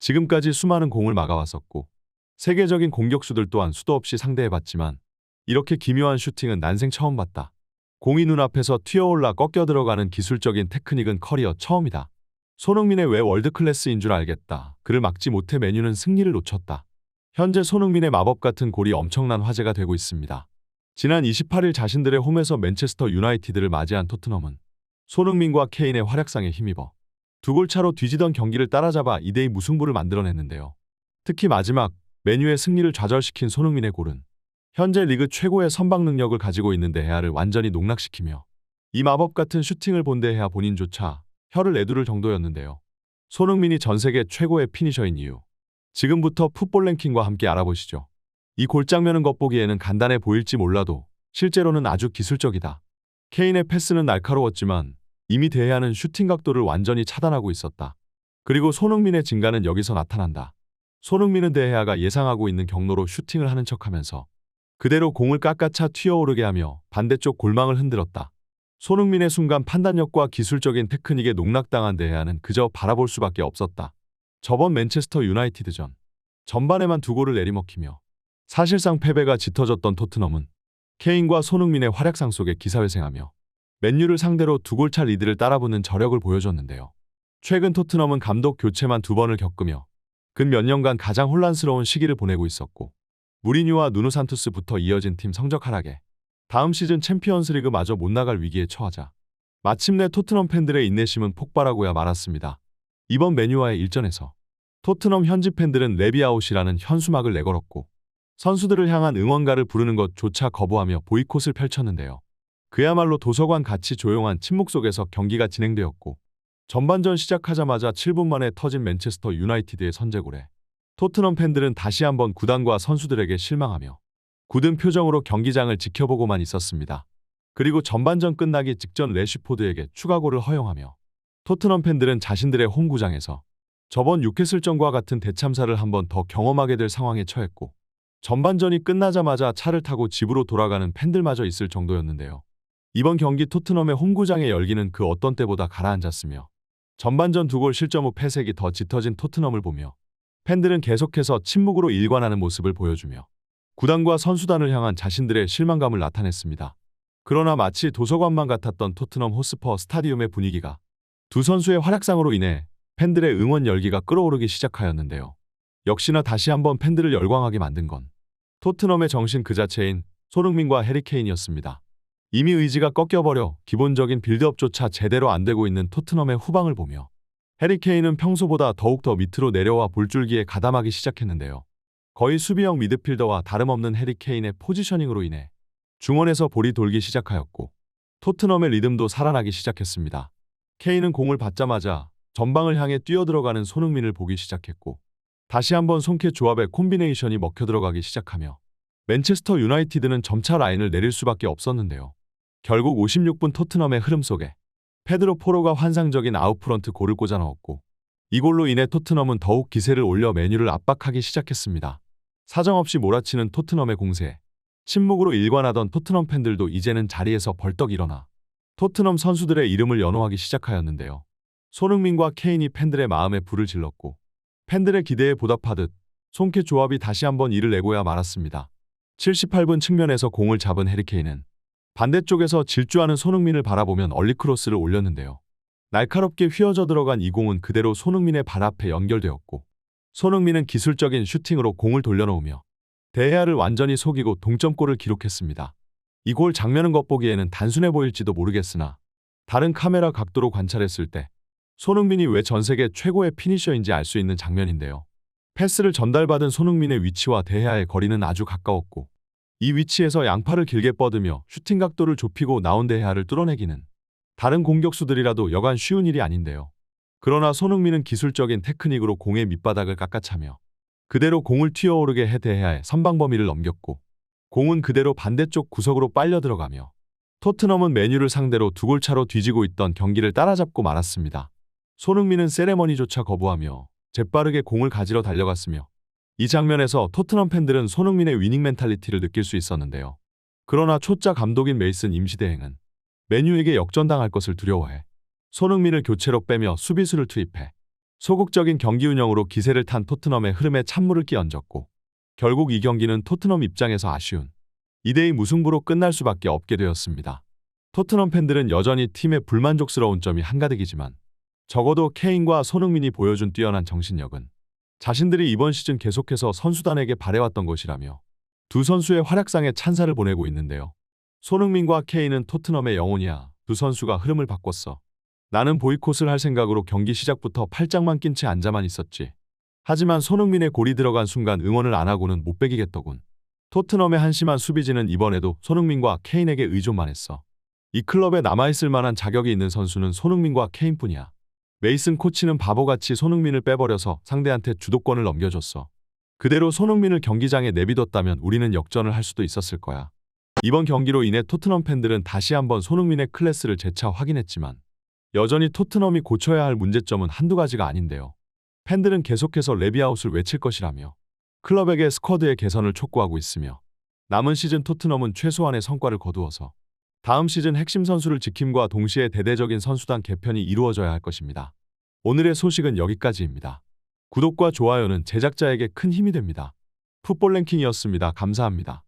지금까지 수많은 공을 막아왔었고 세계적인 공격수들 또한 수도 없이 상대해봤지만 이렇게 기묘한 슈팅은 난생 처음 봤다. 공이 눈앞에서 튀어올라 꺾여 들어가는 기술적인 테크닉은 커리어 처음이다. 손흥민의 왜 월드클래스인 줄 알겠다. 그를 막지 못해 맨유는 승리를 놓쳤다. 현재 손흥민의 마법 같은 골이 엄청난 화제가 되고 있습니다. 지난 28일 자신들의 홈에서 맨체스터 유나이티드를 맞이한 토트넘은 손흥민과 케인의 활약상에 힘입어 두 골 차로 뒤지던 경기를 따라잡아 2대2 무승부를 만들어냈는데요. 특히 마지막 맨유의 승리를 좌절시킨 손흥민의 골은 현재 리그 최고의 선방 능력을 가지고 있는 데헤아를 완전히 농락시키며 이 마법 같은 슈팅을 본 데헤아 본인조차 혀를 내두를 정도였는데요. 손흥민이 전 세계 최고의 피니셔인 이유. 지금부터 풋볼 랭킹과 함께 알아보시죠. 이 골장면은 겉보기에는 간단해 보일지 몰라도 실제로는 아주 기술적이다. 케인의 패스는 날카로웠지만 이미 데헤아는 슈팅 각도를 완전히 차단하고 있었다. 그리고 손흥민의 진가는 여기서 나타난다. 손흥민은 데헤아가 예상하고 있는 경로로 슈팅을 하는 척하면서 그대로 공을 깎아차 튀어오르게 하며 반대쪽 골망을 흔들었다. 손흥민의 순간 판단력과 기술적인 테크닉에 농락당한 데헤아는 그저 바라볼 수밖에 없었다. 저번 맨체스터 유나이티드전 전반에만 두 골을 내리먹히며 사실상 패배가 짙어졌던 토트넘은 케인과 손흥민의 활약상 속에 기사회생하며 맨유를 상대로 두 골 차 리드를 따라붙는 저력을 보여줬는데요. 최근 토트넘은 감독 교체만 2번을 겪으며 근 몇 년간 가장 혼란스러운 시기를 보내고 있었고 무리뉴와 누누 산투스부터 이어진 팀 성적 하락에 다음 시즌 챔피언스리그마저 못 나갈 위기에 처하자 마침내 토트넘 팬들의 인내심은 폭발하고야 말았습니다. 이번 맨유와의 일전에서 토트넘 현지 팬들은 레비아웃이라는 현수막을 내걸었고 선수들을 향한 응원가를 부르는 것조차 거부하며 보이콧을 펼쳤는데요. 그야말로 도서관 같이 조용한 침묵 속에서 경기가 진행되었고 전반전 시작하자마자 7분 만에 터진 맨체스터 유나이티드의 선제골에 토트넘 팬들은 다시 한번 구단과 선수들에게 실망하며 굳은 표정으로 경기장을 지켜보고만 있었습니다. 그리고 전반전 끝나기 직전 래쉬포드에게 추가골을 허용하며 토트넘 팬들은 자신들의 홈구장에서 저번 뉴캐슬전과 같은 대참사를 한번 더 경험하게 될 상황에 처했고 전반전이 끝나자마자 차를 타고 집으로 돌아가는 팬들마저 있을 정도였는데요. 이번 경기 토트넘의 홈구장의 열기는 그 어떤 때보다 가라앉았으며 전반전 2골 실점 후 패색이 더 짙어진 토트넘을 보며 팬들은 계속해서 침묵으로 일관하는 모습을 보여주며 구단과 선수단을 향한 자신들의 실망감을 나타냈습니다. 그러나 마치 도서관만 같았던 토트넘 호스퍼 스타디움의 분위기가 두 선수의 활약상으로 인해 팬들의 응원 열기가 끓어오르기 시작하였는데요. 역시나 다시 한번 팬들을 열광하게 만든 건 토트넘의 정신 그 자체인 손흥민과 해리 케인이었습니다. 이미 의지가 꺾여버려 기본적인 빌드업조차 제대로 안 되고 있는 토트넘의 후방을 보며 해리 케인은 평소보다 더욱 더 밑으로 내려와 볼줄기에 가담하기 시작했는데요. 거의 수비형 미드필더와 다름없는 해리 케인의 포지셔닝으로 인해 중원에서 볼이 돌기 시작하였고 토트넘의 리듬도 살아나기 시작했습니다. 케인은 공을 받자마자 전방을 향해 뛰어들어가는 손흥민을 보기 시작했고 다시 한번 손캐 조합의 콤비네이션이 먹혀들어가기 시작하며 맨체스터 유나이티드는 점차 라인을 내릴 수밖에 없었는데요. 결국 56분 토트넘의 흐름 속에 페드로 포로가 환상적인 아웃프런트 골을 꽂아 넣었고 이 골로 인해 토트넘은 더욱 기세를 올려 맨유를 압박하기 시작했습니다. 사정없이 몰아치는 토트넘의 공세에 침묵으로 일관하던 토트넘 팬들도 이제는 자리에서 벌떡 일어나 토트넘 선수들의 이름을 연호하기 시작하였는데요. 손흥민과 케인이 팬들의 마음에 불을 질렀고 팬들의 기대에 보답하듯 손캐 조합이 다시 한번 이를 내고야 말았습니다. 78분 측면에서 공을 잡은 해리 케인은 반대쪽에서 질주하는 손흥민을 바라보면 얼리크로스를 올렸는데요. 날카롭게 휘어져 들어간 이 공은 그대로 손흥민의 발 앞에 연결되었고 손흥민은 기술적인 슈팅으로 공을 돌려놓으며 데헤아를 완전히 속이고 동점골을 기록했습니다. 이 골 장면은 겉보기에는 단순해 보일지도 모르겠으나 다른 카메라 각도로 관찰했을 때 손흥민이 왜 전세계 최고의 피니셔인지 알 수 있는 장면인데요. 패스를 전달받은 손흥민의 위치와 데헤아의 거리는 아주 가까웠고 이 위치에서 양팔을 길게 뻗으며 슈팅 각도를 좁히고 나온 데헤아를 뚫어내기는 다른 공격수들이라도 여간 쉬운 일이 아닌데요. 그러나 손흥민은 기술적인 테크닉으로 공의 밑바닥을 깎아차며 그대로 공을 튀어오르게 해 데헤아의 선방 범위를 넘겼고 공은 그대로 반대쪽 구석으로 빨려 들어가며 토트넘은 맨유를 상대로 2골 차로 뒤지고 있던 경기를 따라잡고 말았습니다. 손흥민은 세레머니조차 거부하며 재빠르게 공을 가지러 달려갔으며 이 장면에서 토트넘 팬들은 손흥민의 위닝 멘탈리티를 느낄 수 있었는데요. 그러나 초짜 감독인 메이슨 임시대행은 맨유에게 역전당할 것을 두려워해 손흥민을 교체로 빼며 수비수를 투입해 소극적인 경기 운영으로 기세를 탄 토트넘의 흐름에 찬물을 끼얹었고 결국 이 경기는 토트넘 입장에서 아쉬운 2대2 무승부로 끝날 수밖에 없게 되었습니다. 토트넘 팬들은 여전히 팀의 불만족스러운 점이 한가득이지만 적어도 케인과 손흥민이 보여준 뛰어난 정신력은 자신들이 이번 시즌 계속해서 선수단에게 바래왔던 것이라며 두 선수의 활약상에 찬사를 보내고 있는데요. 손흥민과 케인은 토트넘의 영혼이야. 두 선수가 흐름을 바꿨어. 나는 보이콧을 할 생각으로 경기 시작부터 팔짱만 낀 채 앉아만 있었지. 하지만 손흥민의 골이 들어간 순간 응원을 안 하고는 못 베기겠더군. 토트넘의 한심한 수비진은 이번에도 손흥민과 케인에게 의존만 했어. 이 클럽에 남아있을 만한 자격이 있는 선수는 손흥민과 케인뿐이야. 메이슨 코치는 바보같이 손흥민을 빼버려서 상대한테 주도권을 넘겨줬어. 그대로 손흥민을 경기장에 내비뒀다면 우리는 역전을 할 수도 있었을 거야. 이번 경기로 인해 토트넘 팬들은 다시 한번 손흥민의 클래스를 재차 확인했지만 여전히 토트넘이 고쳐야 할 문제점은 한두 가지가 아닌데요. 팬들은 계속해서 레비아웃을 외칠 것이라며 클럽에게 스쿼드의 개선을 촉구하고 있으며 남은 시즌 토트넘은 최소한의 성과를 거두어서 다음 시즌 핵심 선수를 지킴과 동시에 대대적인 선수단 개편이 이루어져야 할 것입니다. 오늘의 소식은 여기까지입니다. 구독과 좋아요는 제작자에게 큰 힘이 됩니다. 풋볼 랭킹이었습니다. 감사합니다.